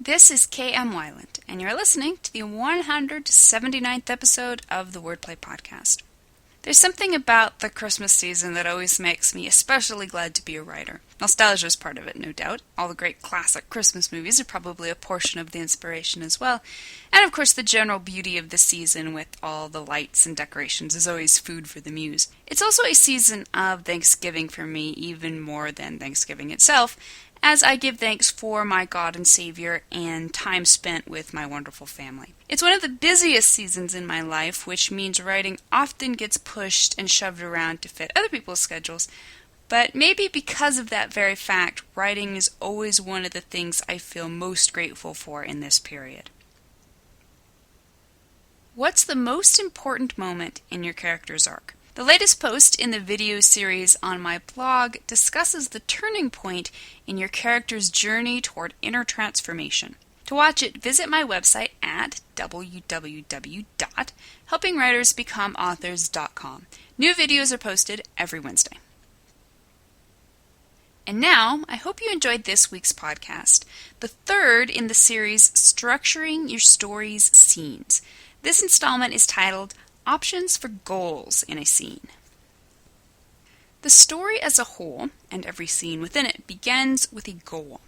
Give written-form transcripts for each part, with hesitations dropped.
This is K.M. Weiland, and you're listening to the 179th episode of the Wordplay Podcast. There's something about the Christmas season that always makes me especially glad to be a writer. Nostalgia is part of it, no doubt. All the great classic Christmas movies are probably a portion of the inspiration as well. And of course, the general beauty of the season with all the lights and decorations is always food for the muse. It's also a season of Thanksgiving for me, even more than Thanksgiving itself, as I give thanks for my God and Savior and time spent with my wonderful family. It's one of the busiest seasons in my life, which means writing often gets pushed and shoved around to fit other people's schedules. But maybe because of that very fact, writing is always one of the things I feel most grateful for in this period. What's the most important moment in your character's arc? The latest post in the video series on my blog discusses the turning point in your character's journey toward inner transformation. To watch it, visit my website at www.helpingwritersbecomeauthors.com. New videos are posted every Wednesday. And now, I hope you enjoyed this week's podcast, the third in the series Structuring Your Story's Scenes. This installment is titled Options for Goals in a Scene. The story as a whole, and every scene within it, begins with a goal.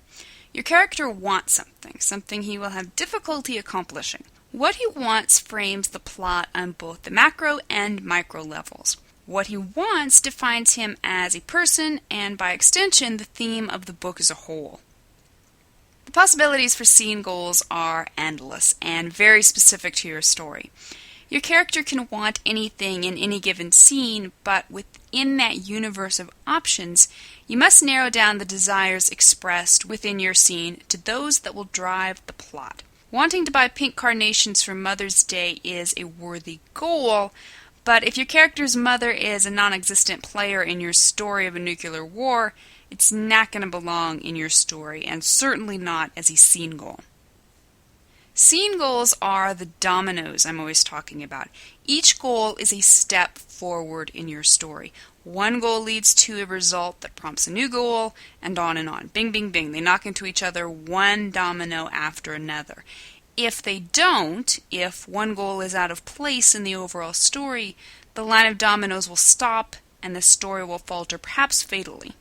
Your character wants something he will have difficulty accomplishing. What he wants frames the plot on both the macro and micro levels. What he wants defines him as a person, and by extension, the theme of the book as a whole. The possibilities for scene goals are endless and very specific to your story. Your character can want anything in any given scene, but within that universe of options, you must narrow down the desires expressed within your scene to those that will drive the plot. Wanting to buy pink carnations for Mother's Day is a worthy goal, but if your character's mother is a non-existent player in your story of a nuclear war, it's not going to belong in your story, and certainly not as a scene goal. Scene goals are the dominoes I'm always talking about. Each goal is a step forward in your story. One goal leads to a result that prompts a new goal, and on and on. Bing, bing, bing. They knock into each other, one domino after another. If they don't, if one goal is out of place in the overall story, the line of dominoes will stop, and the story will falter, perhaps fatally.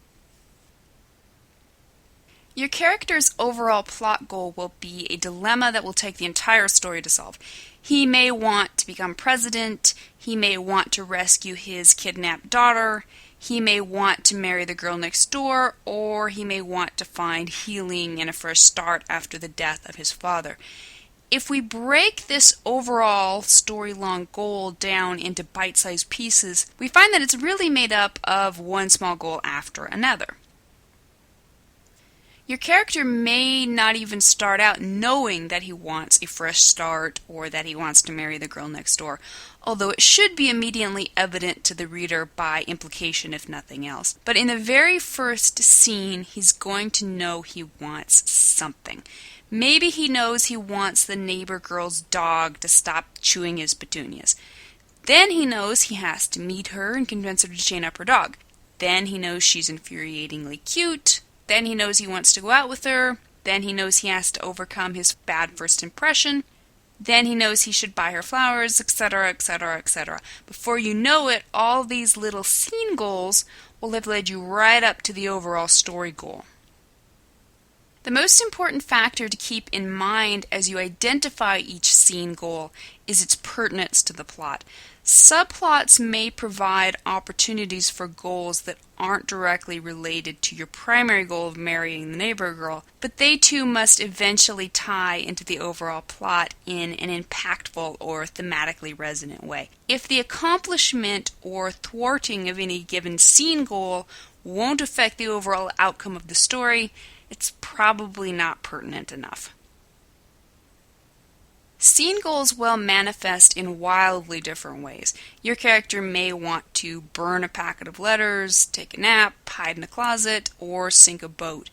Your character's overall plot goal will be a dilemma that will take the entire story to solve. He may want to become president, he may want to rescue his kidnapped daughter, he may want to marry the girl next door, or he may want to find healing and a fresh start after the death of his father. If we break this overall story-long goal down into bite-sized pieces, we find that it's really made up of one small goal after another. Your character may not even start out knowing that he wants a fresh start or that he wants to marry the girl next door, although it should be immediately evident to the reader by implication if nothing else. But in the very first scene, he's going to know he wants something. Maybe he knows he wants the neighbor girl's dog to stop chewing his petunias. Then he knows he has to meet her and convince her to chain up her dog. Then he knows she's infuriatingly cute. Then he knows he wants to go out with her. Then he knows he has to overcome his bad first impression. Then he knows he should buy her flowers, etc., etc., etc. Before you know it, all these little scene goals will have led you right up to the overall story goal. The most important factor to keep in mind as you identify each scene goal is its pertinence to the plot. Subplots may provide opportunities for goals that aren't directly related to your primary goal of marrying the neighbor girl, but they too must eventually tie into the overall plot in an impactful or thematically resonant way. If the accomplishment or thwarting of any given scene goal won't affect the overall outcome of the story, it's probably not pertinent enough. Scene goals will manifest in wildly different ways. Your character may want to burn a packet of letters, take a nap, hide in a closet, or sink a boat.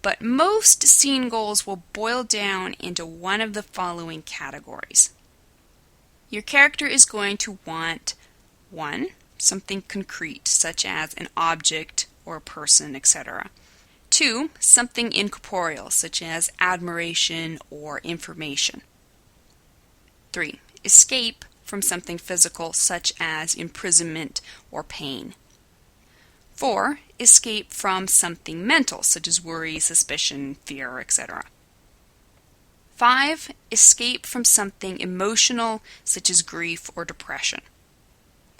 But most scene goals will boil down into one of the following categories. Your character is going to want 1. Something concrete, such as an object or a person, etc. 2, something incorporeal, such as admiration or information. 3, escape from something physical, such as imprisonment or pain. 4, escape from something mental, such as worry, suspicion, fear, etc. 5, escape from something emotional, such as grief or depression.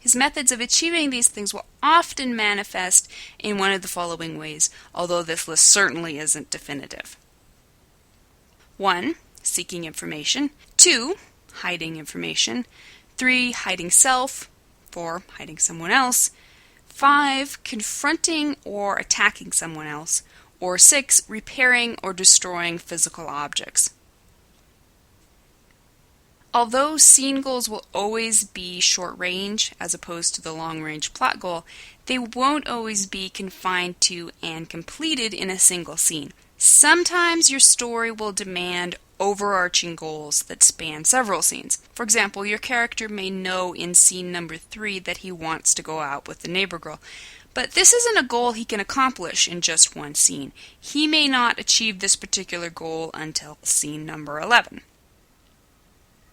His methods of achieving these things will often manifest in one of the following ways, although this list certainly isn't definitive. 1, seeking information. 2, hiding information. 3, hiding self. 4, hiding someone else. 5, confronting or attacking someone else. Or 6, repairing or destroying physical objects. Although scene goals will always be short range as opposed to the long range plot goal, they won't always be confined to and completed in a single scene. Sometimes your story will demand overarching goals that span several scenes. For example, your character may know in scene number 3 that he wants to go out with the neighbor girl, but this isn't a goal he can accomplish in just one scene. He may not achieve this particular goal until scene number 11.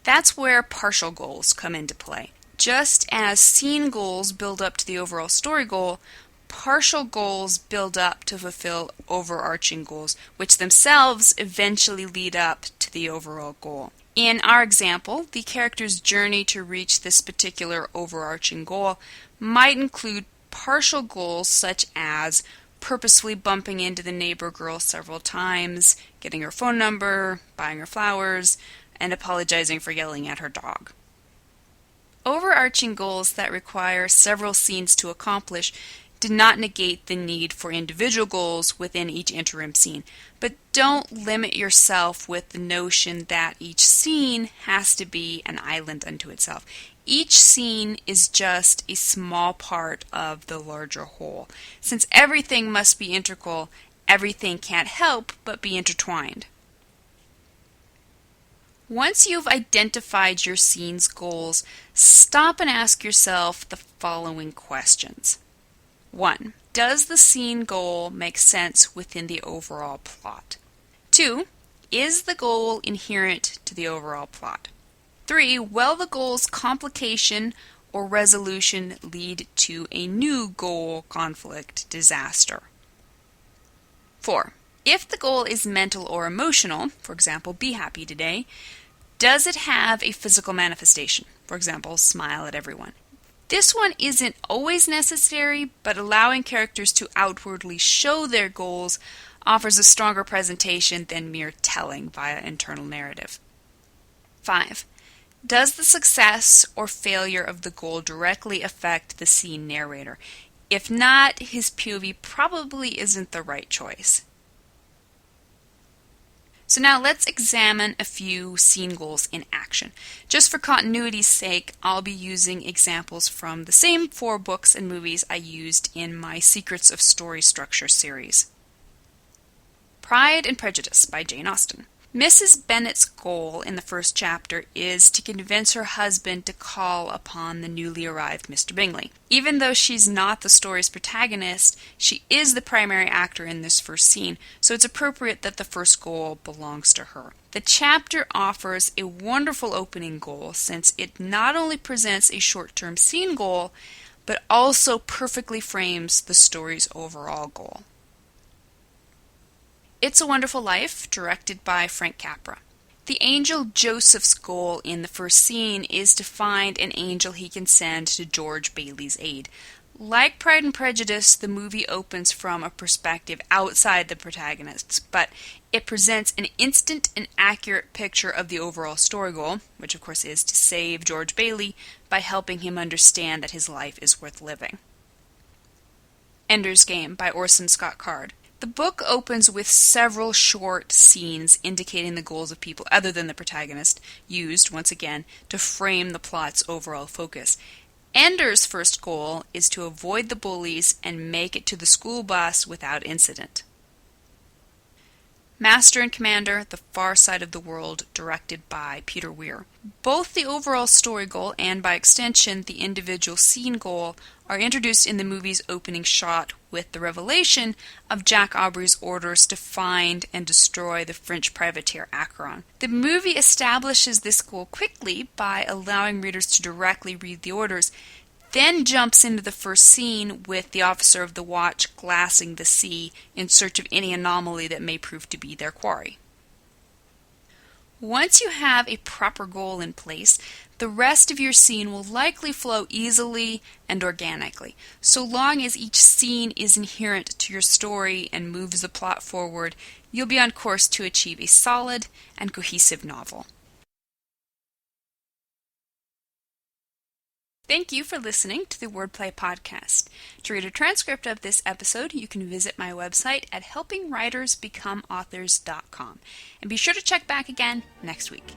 That's where partial goals come into play. Just as scene goals build up to the overall story goal, partial goals build up to fulfill overarching goals, which themselves eventually lead up to the overall goal. In our example, the character's journey to reach this particular overarching goal might include partial goals such as purposefully bumping into the neighbor girl several times, getting her phone number, buying her flowers, and apologizing for yelling at her dog. Overarching goals that require several scenes to accomplish do not negate the need for individual goals within each interim scene, but don't limit yourself with the notion that each scene has to be an island unto itself. Each scene is just a small part of the larger whole. Since everything must be integral, everything can't help but be intertwined. Once you've identified your scene's goals, stop and ask yourself the following questions. 1. Does the scene goal make sense within the overall plot? 2. Is the goal inherent to the overall plot? 3. Will the goal's complication or resolution lead to a new goal, conflict, disaster? 4. If the goal is mental or emotional, for example, be happy today, does it have a physical manifestation? For example, smile at everyone. This one isn't always necessary, but allowing characters to outwardly show their goals offers a stronger presentation than mere telling via internal narrative. 5. Does the success or failure of the goal directly affect the scene narrator? If not, his POV probably isn't the right choice. So now let's examine a few scene goals in action. Just for continuity's sake, I'll be using examples from the same 4 books and movies I used in my Secrets of Story Structure series. Pride and Prejudice by Jane Austen. Mrs. Bennet's goal in the first chapter is to convince her husband to call upon the newly arrived Mr. Bingley. Even though she's not the story's protagonist, she is the primary actor in this first scene, so it's appropriate that the first goal belongs to her. The chapter offers a wonderful opening goal since it not only presents a short-term scene goal, but also perfectly frames the story's overall goal. It's a Wonderful Life, directed by Frank Capra. The angel Joseph's goal in the first scene is to find an angel he can send to George Bailey's aid. Like Pride and Prejudice, the movie opens from a perspective outside the protagonists, but it presents an instant and accurate picture of the overall story goal, which of course is to save George Bailey by helping him understand that his life is worth living. Ender's Game by Orson Scott Card. The book opens with several short scenes indicating the goals of people other than the protagonist, used, once again, to frame the plot's overall focus. Ender's first goal is to avoid the bullies and make it to the school bus without incident. Master and Commander, The Far Side of the World, directed by Peter Weir. Both the overall story goal and, by extension, the individual scene goal are introduced in the movie's opening shot with the revelation of Jack Aubrey's orders to find and destroy the French privateer Acheron. The movie establishes this goal quickly by allowing readers to directly read the orders, then jumps into the first scene with the officer of the watch glassing the sea in search of any anomaly that may prove to be their quarry. Once you have a proper goal in place, the rest of your scene will likely flow easily and organically, so long as each scene is inherent to your story and moves the plot forward. You'll be on course to achieve a solid and cohesive novel. Thank you for listening to the Wordplay Podcast. To read a transcript of this episode, you can visit my website at helpingwritersbecomeauthors.com. And be sure to check back again next week.